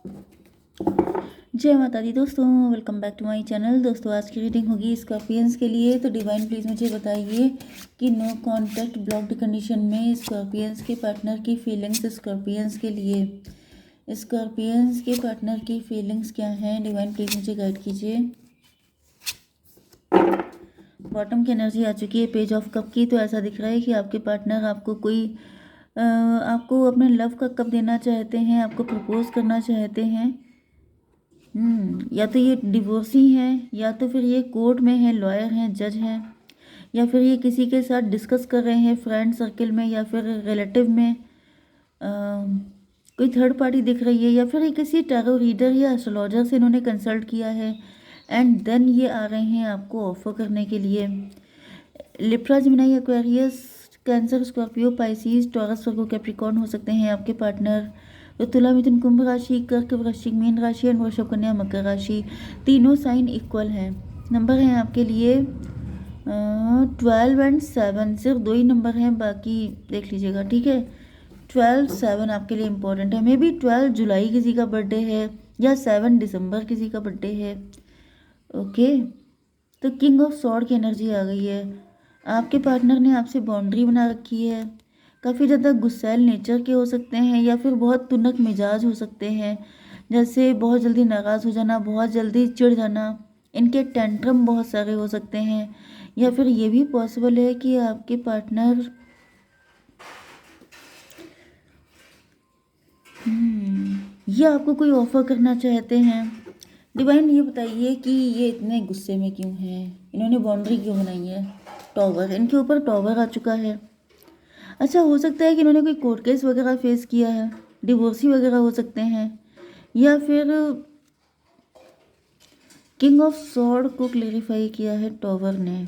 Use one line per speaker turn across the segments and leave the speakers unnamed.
जय माता दी दोस्तों, welcome back to my channel. दोस्तों आज की रीडिंग होगी स्कॉर्पियंस के लिए। तो डिवाइन प्लीज़ मुझे बताइए कि नो कॉन्टैक्ट ब्लॉक्ड कंडीशन में स्कॉर्पियंस के पार्टनर की फीलिंग्स स्कॉर्पियंस के लिए, स्कॉर्पियंस के पार्टनर की फीलिंग्स क्या हैं। डिवाइन प्लीज़ मुझे गाइड कीजिए। बॉटम की एनर्जी आ चुकी है, पेज ऑफ कप की। तो ऐसा दिख रहा है कि आपके पार्टनर आपको अपने लव का कप देना चाहते हैं, आपको प्रपोज करना चाहते हैं। या तो ये डिवोर्सी हैं, या तो फिर ये कोर्ट में है, लॉयर हैं, जज हैं, या फिर ये किसी के साथ डिस्कस कर रहे हैं फ्रेंड सर्कल में या फिर रिलेटिव में। कोई थर्ड पार्टी दिख रही है, या फिर ये किसी टैरो रीडर या एस्ट्रोलॉजर से इन्होंने कंसल्ट किया है एंड देन ये आ रहे हैं आपको ऑफर करने के लिए। Libra, Gemini, Aquarius, Cancer, Scorpio, Pisces, Taurus, Virgo, Capricorn हो सकते हैं आपके पार्टनर। तो तुला, मिथुन, कुंभ राशि, कर्क, वृश्चिक, मीन राशि एंड वृषभ, कन्या, मकर राशि, तीनों साइन इक्वल हैं। नंबर हैं आपके लिए 12 एंड 7, सिर्फ 2 ही नंबर हैं, बाकी देख लीजिएगा, ठीक है। 12, 7 आपके लिए इम्पोर्टेंट है। मे बी 12 जुलाई किसी का बर्थडे है या 7 दिसंबर किसी का बर्थडे है। ओके, तो किंग ऑफ सॉर्ड की एनर्जी आ गई है। आपके पार्टनर ने आपसे बाउंड्री बना रखी है। काफ़ी ज़्यादा गुस्सैल नेचर के हो सकते हैं, या फिर बहुत तुनक मिजाज हो सकते हैं, जैसे बहुत जल्दी नाराज़ हो जाना, बहुत जल्दी चिढ़ जाना। इनके टेंट्रम बहुत सारे हो सकते हैं, या फिर ये भी पॉसिबल है कि आपके पार्टनर ये आपको कोई ऑफर करना चाहते हैं। डिवाइन ये बताइए कि ये इतने गुस्से में क्यों हैं, इन्होंने बाउंड्री क्यों बनाई है। टॉवर, इनके ऊपर टॉवर आ चुका है। अच्छा, हो सकता है कि इन्होंने कोई कोर्ट केस वगैरह फेस किया है, डिवोर्सी वगैरह हो सकते हैं, या फिर किंग ऑफ सॉर्ड को क्लेरिफाई किया है टॉवर ने।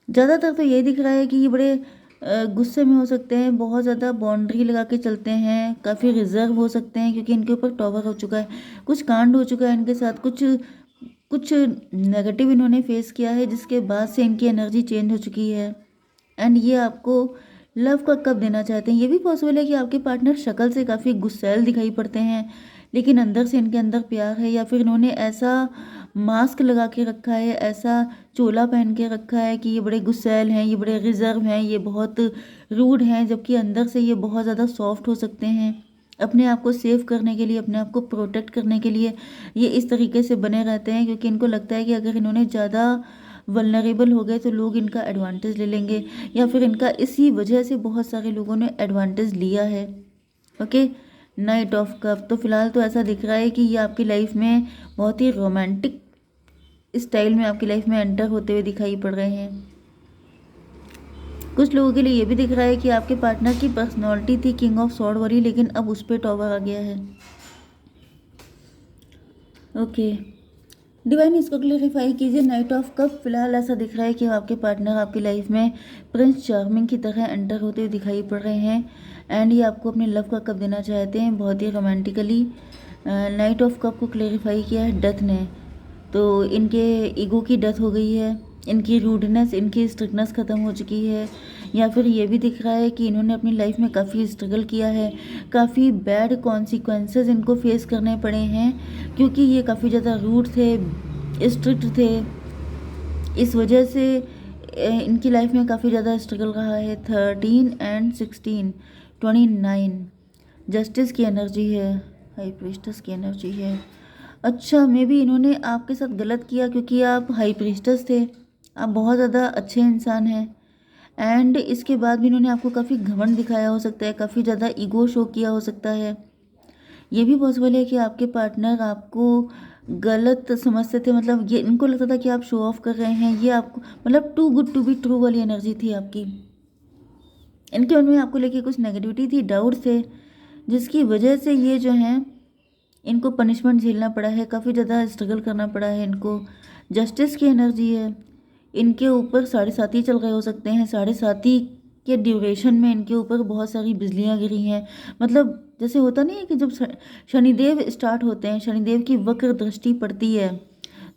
ज़्यादातर तो ये दिख रहा है कि ये बड़े गुस्से में हो सकते हैं, बहुत ज़्यादा बाउंड्री लगा के चलते हैं, काफ़ी रिजर्व हो सकते हैं, क्योंकि इनके ऊपर टॉवर हो चुका है। कुछ कांड हो चुका है इनके साथ, कुछ कुछ नेगेटिव इन्होंने फेस किया है, जिसके बाद से इनकी एनर्जी चेंज हो चुकी है एंड ये आपको लव का कब देना चाहते हैं। ये भी पॉसिबल है कि आपके पार्टनर शक्ल से काफ़ी गुस्सैल दिखाई पड़ते हैं, लेकिन अंदर से इनके अंदर प्यार है, या फिर इन्होंने ऐसा मास्क लगा के रखा है, ऐसा चोला पहन के रखा है कि ये बड़े गुस्सैल हैं, ये बड़े रिजर्व हैं, ये बहुत रूड हैं, जबकि अंदर से ये बहुत ज़्यादा सॉफ्ट हो सकते हैं। अपने आप को सेव करने के लिए, अपने आप को प्रोटेक्ट करने के लिए ये इस तरीके से बने रहते हैं, क्योंकि इनको लगता है कि अगर इन्होंने ज़्यादा वल्नरेबल हो गए तो लोग इनका एडवांटेज ले लेंगे, या फिर इनका इसी वजह से बहुत सारे लोगों ने एडवांटेज लिया है। Okay, night of cup. तो फिलहाल तो ऐसा दिख रहा है कि ये आपकी लाइफ में बहुत ही रोमांटिक स्टाइल में आपकी लाइफ में एंटर होते हुए दिखाई पड़ रहे हैं। कुछ लोगों के लिए ये भी दिख रहा है कि आपके पार्टनर की पर्सनैलिटी थी किंग ऑफ सॉर्ड वाली, लेकिन अब उस पर टॉवर आ गया है। ओके, डिवाइन इसको क्लेरिफाई कीजिए। नाइट ऑफ कप, फिलहाल ऐसा दिख रहा है कि आपके पार्टनर आपकी लाइफ में प्रिंस चार्मिंग की तरह एंटर होते हुए दिखाई पड़ रहे हैं एंड ये आपको अपने लव का कप देना चाहते हैं, बहुत ही रोमांटिकली। नाइट ऑफ कप को क्लेरिफाई किया है डेथ ने। तो इनके ईगो की डेथ हो गई है, इनकी रूडनेस, इनकी स्ट्रिक्टनेस ख़त्म हो चुकी है, या फिर ये भी दिख रहा है कि इन्होंने अपनी लाइफ में काफ़ी स्ट्रगल किया है, काफ़ी बैड कॉन्सिक्वेंसेस इनको फेस करने पड़े हैं, क्योंकि ये काफ़ी ज़्यादा रूड थे, स्ट्रिक्ट थे। इस वजह से इनकी लाइफ में काफ़ी ज़्यादा स्ट्रगल रहा है। 13 एंड 16, 29 जस्टिस की एनर्जी है, हाई प्रीस्टेस की एनर्जी है। अच्छा, मे बी इन्होंने आपके साथ गलत किया, क्योंकि आप हाई प्रीस्टेस थे, आप बहुत ज़्यादा अच्छे इंसान हैं एंड इसके बाद भी इन्होंने आपको काफ़ी घमंड दिखाया हो सकता है, काफ़ी ज़्यादा ईगो शो किया हो सकता है। ये भी पॉसिबल है कि आपके पार्टनर आपको गलत समझते थे, मतलब ये इनको लगता था कि आप शो ऑफ कर रहे हैं, ये आपको मतलब too good to be true वाली एनर्जी थी आपकी। इनके मन में आपको लेके कुछ नेगेटिविटी थी, डाउट थे, जिसकी वजह से ये जो हैं इनको पनिशमेंट झेलना पड़ा है, काफ़ी ज़्यादा स्ट्रगल करना पड़ा है इनको। जस्टिस की एनर्जी है, इनके ऊपर 7.5 चल रहे हो सकते हैं, 7.5 के ड्यूरेशन में इनके ऊपर बहुत सारी बिजलियाँ गिरी हैं। मतलब जैसे होता नहीं है कि जब शनिदेव स्टार्ट होते हैं, शनिदेव की वक्र दृष्टि पड़ती है,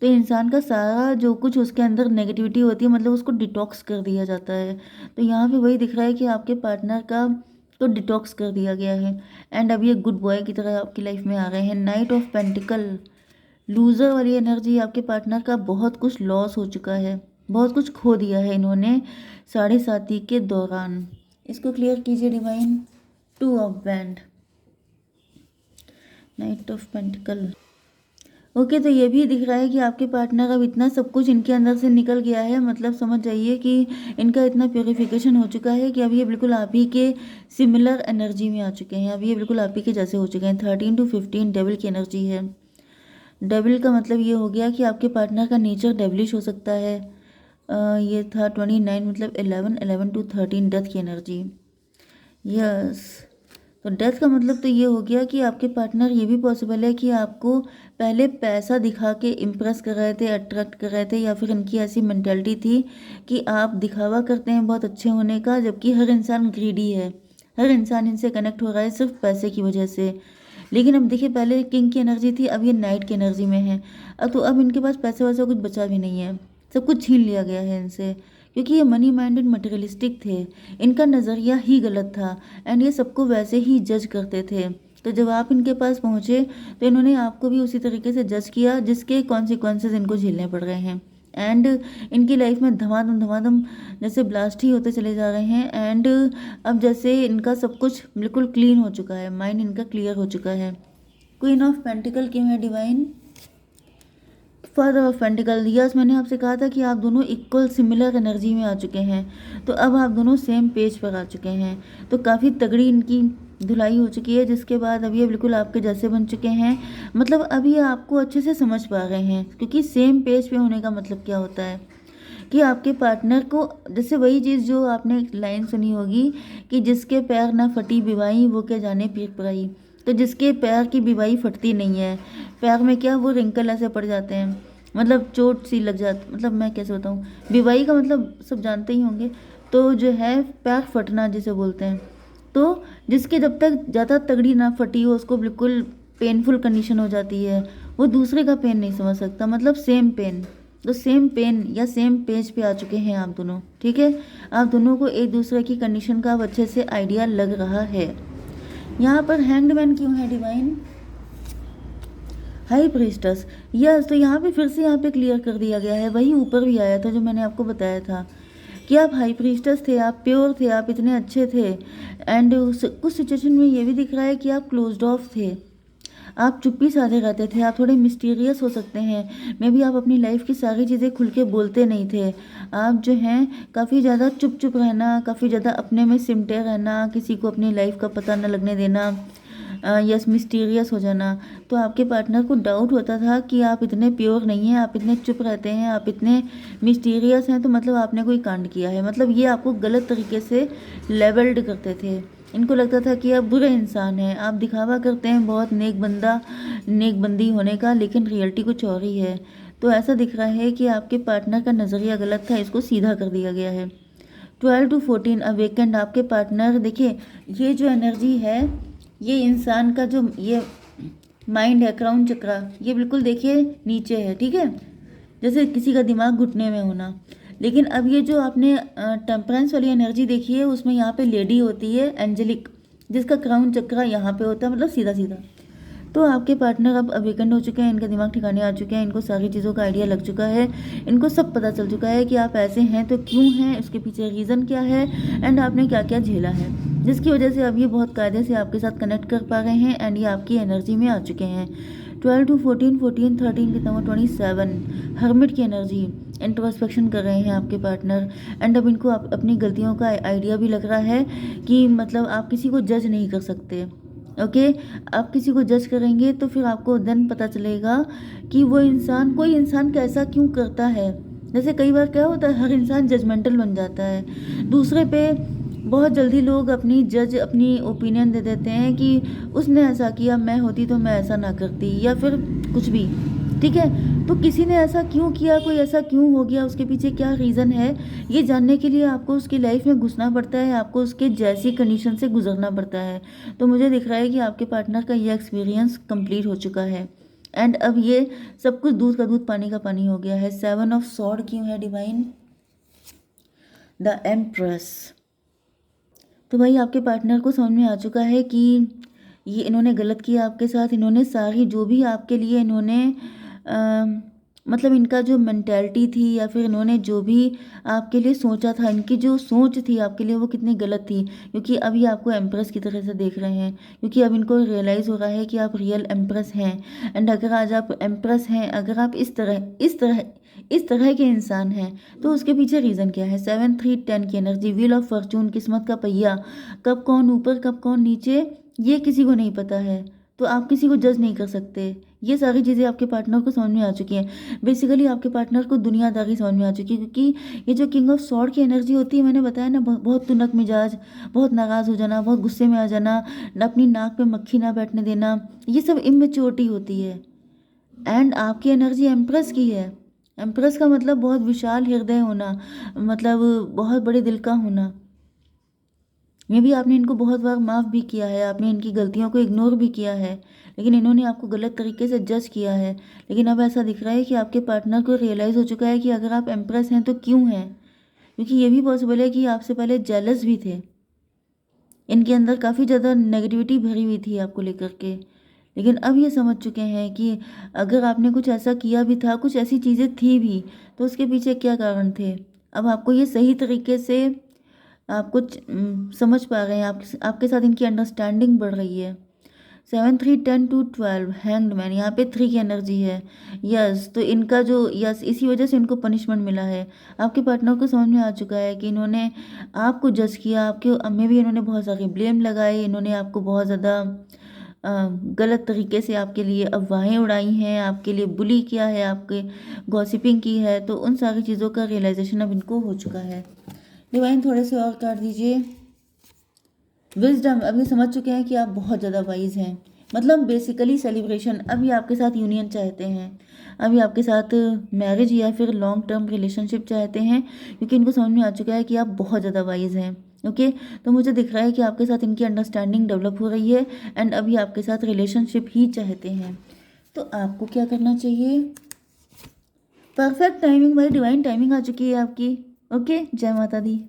तो इंसान का सारा जो कुछ उसके अंदर नेगेटिविटी होती है, मतलब उसको डिटॉक्स कर दिया जाता है। तो यहाँ पे वही दिख रहा है कि आपके पार्टनर का तो डिटॉक्स कर दिया गया है। एंड अब ये गुड बॉय की तरह आपकी लाइफ में आ गए हैं। नाइट ऑफ पेंटिकल, लूज़र वाली एनर्जी आपके पार्टनर का, बहुत कुछ लॉस हो चुका है, बहुत कुछ खो दिया है इन्होंने साढ़े साथी के दौरान। इसको क्लियर कीजिए divine. Two of band, night of pentacle. Okay, तो ये भी दिख रहा है कि आपके पार्टनर अब इतना सब कुछ इनके अंदर से निकल गया है, मतलब समझ जाइए कि इनका इतना प्योरिफिकेशन हो चुका है कि अब ये बिल्कुल आप ही के सिमिलर एनर्जी में आ चुके हैं। अब ये बिल्कुल आप ही के जैसे हो चुके हैं। 13 to 15 डेविल की एनर्जी है। डेविल का मतलब ये हो गया कि आपके पार्टनर का नेचर डेविलिश हो सकता है। ये था 29, मतलब 11 to 13 डेथ की एनर्जी। यस, तो डेथ का मतलब तो ये हो गया कि आपके पार्टनर, ये भी पॉसिबल है कि आपको पहले पैसा दिखा के इम्प्रेस कर रहे थे, अट्रैक्ट कर रहे थे, या फिर इनकी ऐसी मेंटालिटी थी कि आप दिखावा करते हैं बहुत अच्छे होने का, जबकि हर इंसान ग्रीडी है, हर इंसान इनसे कनेक्ट हो रहा है सिर्फ पैसे की वजह से। लेकिन अब देखिए, पहले किंग की एनर्जी थी, अब ये नाइट की एनर्जी में है। तो अब इनके पास पैसे वैसा कुछ बचा भी नहीं है, सब कुछ छीन लिया गया है इनसे, क्योंकि ये मनी माइंडेड मटेरियलिस्टिक थे। इनका नज़रिया ही गलत था एंड ये सबको वैसे ही जज करते थे। तो जब आप इनके पास पहुँचे तो इन्होंने आपको भी उसी तरीके से जज किया, जिसके कॉन्सिक्वेंसेस इनको झेलने पड़ रहे हैं। एंड इनकी लाइफ में धमाधम धमाधम जैसे ब्लास्ट ही होते चले जा रहे हैं। एंड अब जैसे इनका सब कुछ बिल्कुल क्लीन हो चुका है, माइंड इनका क्लियर हो चुका है। क्वीन ऑफ पेंटिकल क्यों है divine? Father of pentacle, yes, मैंने आपसे कहा था कि आप दोनों इक्वल सिमिलर एनर्जी में आ चुके हैं। तो अब आप दोनों सेम पेज पर आ चुके हैं। तो काफ़ी तगड़ी इनकी धुलाई हो चुकी है, जिसके बाद अब ये बिल्कुल आपके जैसे बन चुके हैं। मतलब अभी आपको अच्छे से समझ पा रहे हैं, क्योंकि सेम पेज पे होने का मतलब क्या होता है कि आपके पार्टनर को, जैसे वही चीज़ जो आपने एक लाइन सुनी होगी कि जिसके पैर ना फटी बिवाई वो क्या जाने पीर पराई। तो जिसके पैर की बिवाई फटती नहीं है, पैर में क्या वो रिंकल ऐसे पड़ जाते हैं, मतलब चोट सी लग जाती, मतलब मैं कैसे बताऊँ, बिवाई का मतलब सब जानते ही होंगे। तो जो है पैर फटना जिसे बोलते हैं। तो जिसके जब तक ज़्यादा तगड़ी ना फटी हो, उसको बिल्कुल पेनफुल कंडीशन हो जाती है, वो दूसरे का पेन नहीं समझ सकता, मतलब सेम पेन। तो सेम पेन या सेम पेज पे आ चुके हैं आप दोनों, ठीक है। आप दोनों को एक दूसरे की कंडीशन का अब अच्छे से आइडिया लग रहा है। यहाँ पर हैंग्ड मैन क्यों है डिवाइन? हाई प्रीस्टस, यस, तो यहाँ पे फिर से यहाँ पे क्लियर कर दिया गया है, वही ऊपर भी आया था जो मैंने आपको बताया था कि आप हाई प्रीस्टस थे, आप प्योर थे, आप इतने अच्छे थे। एंड कुछ सिचुएशन में ये भी दिख रहा है कि आप क्लोज्ड ऑफ थे, आप चुप्पी साधे रहते थे, आप थोड़े मिस्टीरियस हो सकते हैं। मे भी आप अपनी लाइफ की सारी चीज़ें खुल के बोलते नहीं थे। आप जो हैं काफ़ी ज़्यादा चुप चुप रहना, काफ़ी ज़्यादा अपने में सिमटे रहना, किसी को अपनी लाइफ का पता न लगने देना, यस, मिस्टीरियस हो जाना। तो आपके पार्टनर को डाउट होता था कि आप इतने प्योर नहीं हैं, आप इतने चुप रहते हैं, आप इतने मिस्टीरियस हैं, तो मतलब आपने कोई कांड किया है। मतलब ये आपको गलत तरीके से लेवल्ड करते थे। इनको लगता था कि आप बुरे इंसान हैं, आप दिखावा करते हैं बहुत नेक बंदी होने का, लेकिन रियलिटी कुछ और ही है। तो ऐसा दिख रहा है कि आपके पार्टनर का नज़रिया गलत था, इसको सीधा कर दिया गया है। 12 to 14 अवेकेंड, आपके पार्टनर, देखिए ये जो एनर्जी है, ये इंसान का जो ये माइंड है, क्राउन चक्रा, ये बिल्कुल देखिए नीचे है, ठीक है, जैसे किसी का दिमाग घुटने में होना। लेकिन अब ये जो आपने टेम्परेंस वाली एनर्जी देखी है, उसमें यहाँ पे लेडी होती है एंजेलिक, जिसका क्राउन चक्रा यहाँ पे होता है, मतलब सीधा सीधा। तो आपके पार्टनर अब अवेकन हो चुके हैं, इनका दिमाग ठिकाने आ चुके हैं, इनको सारी चीज़ों का आइडिया लग चुका है, इनको सब पता चल चुका है कि आप ऐसे हैं तो क्यों हैं, उसके पीछे रीज़न क्या है, एंड आपने क्या क्या झेला है, जिसकी वजह से अब ये बहुत कायदे से आपके साथ कनेक्ट कर पा रहे हैं एंड ये आपकी एनर्जी में आ चुके हैं। 12 to 14, 14, 13 कितना हुआ, 27, हर्मिट की एनर्जी, इंट्रोस्पेक्शन कर रहे हैं आपके पार्टनर। एंड अब इनको अपनी गलतियों का आइडिया भी लग रहा है कि मतलब आप किसी को जज नहीं कर सकते। ओके, आप किसी को जज करेंगे तो फिर आपको देन पता चलेगा कि वो इंसान, कोई इंसान कैसा क्यों करता है। जैसे कई बार क्या होता है, हर इंसान जजमेंटल बन जाता है दूसरे पे। बहुत जल्दी लोग अपनी ओपिनियन दे देते हैं कि उसने ऐसा किया, मैं होती तो मैं ऐसा ना करती, या फिर कुछ भी, ठीक है। तो किसी ने ऐसा क्यों किया, कोई ऐसा क्यों हो गया, उसके पीछे क्या रीज़न है, ये जानने के लिए आपको उसकी लाइफ में घुसना पड़ता है, आपको उसके जैसी कंडीशन से गुजरना पड़ता है। तो मुझे दिख रहा है कि आपके पार्टनर का ये एक्सपीरियंस कंप्लीट हो चुका है एंड अब ये सब कुछ दूध का दूध पानी का पानी हो गया है। 7 ऑफ सॉर्ड क्यों है डिवाइन? द एम्प्रेस, तो भाई आपके पार्टनर को समझ में आ चुका है कि ये इन्होंने गलत किया आपके साथ। इन्होंने सारी जो भी आपके लिए इन्होंने मतलब इनका जो मेंटेलिटी थी या फिर इन्होंने जो भी आपके लिए सोचा था, इनकी जो सोच थी आपके लिए वो कितनी गलत थी, क्योंकि अभी आपको एम्प्रेस की तरह से देख रहे हैं। क्योंकि अब इनको रियलाइज़ हो रहा है कि आप रियल एम्प्रेस हैं। एंड अगर आज आप एम्प्रेस हैं, अगर आप इस तरह के इंसान हैं, तो उसके पीछे रीज़न क्या है? 7 3 10 की एनर्जी, व्हील ऑफ फॉर्चून, किस्मत का पहिया। कब कौन ऊपर कब कौन नीचे ये किसी को नहीं पता है, तो आप किसी को जज नहीं कर सकते। ये सारी चीज़ें आपके पार्टनर को समझ में आ चुकी हैं। बेसिकली आपके पार्टनर को दुनियादारी समझ में आ चुकी है, क्योंकि ये जो किंग ऑफ सॉर्ड की एनर्जी होती है, मैंने बताया ना, बहुत तुनक मिजाज, बहुत नाराज़ हो जाना, बहुत गुस्से में आ जाना, अपनी नाक पे मक्खी ना बैठने देना, ये सब इमेच्योरिटी होती है। एंड आपकी एनर्जी एम्प्रेस की है। एम्प्रेस का मतलब बहुत विशाल हृदय होना, मतलब बहुत बड़े दिल का होना। मे भी आपने इनको बहुत बार माफ़ भी किया है, आपने इनकी गलतियों को इग्नोर भी किया है, लेकिन इन्होंने आपको गलत तरीके से जज किया है। लेकिन अब ऐसा दिख रहा है कि आपके पार्टनर को रियलाइज़ हो चुका है कि अगर आप एम्प्रेस हैं तो क्यों हैं, क्योंकि ये भी पॉसिबल है कि आपसे पहले जेलस भी थे। इनके अंदर काफ़ी ज़्यादा नेगेटिविटी भरी हुई थी आपको लेकर के, लेकिन अब ये समझ चुके हैं कि अगर आपने कुछ ऐसा किया भी था, कुछ ऐसी चीज़ें थी भी, तो उसके पीछे क्या कारण थे। अब आपको ये सही तरीके से आप कुछ समझ पा रहे हैं, आपके साथ इनकी अंडरस्टैंडिंग बढ़ रही है। 7 3 10 2 12 हैंग्ड मैन, यहाँ पे 3 की एनर्जी है। यस, तो इनका जो यस, इसी वजह से इनको पनिशमेंट मिला है। आपके पार्टनर को समझ में आ चुका है कि इन्होंने आपको जज किया, आपके में भी इन्होंने बहुत सारे ब्लेम लगाए, इन्होंने आपको बहुत ज़्यादा गलत तरीके से आपके लिए अफवाहें उड़ाई हैं, आपके लिए बुली किया है, आपके गॉसिपिंग की है, तो उन सारी चीज़ों का रियलाइजेशन अब इनको हो चुका है। डिवाइन थोड़े से और काट दीजिए। विजडम, अभी समझ चुके हैं कि आप बहुत ज़्यादा वाइज हैं, मतलब बेसिकली सेलिब्रेशन। अभी आपके साथ यूनियन चाहते हैं, अभी आपके साथ मैरिज या फिर लॉन्ग टर्म रिलेशनशिप चाहते हैं, क्योंकि इनको समझ में आ चुका है कि आप बहुत ज़्यादा वाइज हैं। ओके, तो मुझे दिख रहा है कि आपके साथ इनकी अंडरस्टैंडिंग डेवलप हो रही है एंड अभी आपके साथ रिलेशनशिप ही चाहते हैं। तो आपको क्या करना चाहिए? परफेक्ट टाइमिंग भाई, डिवाइन टाइमिंग आ चुकी है आपकी। ओके, जय माता दी।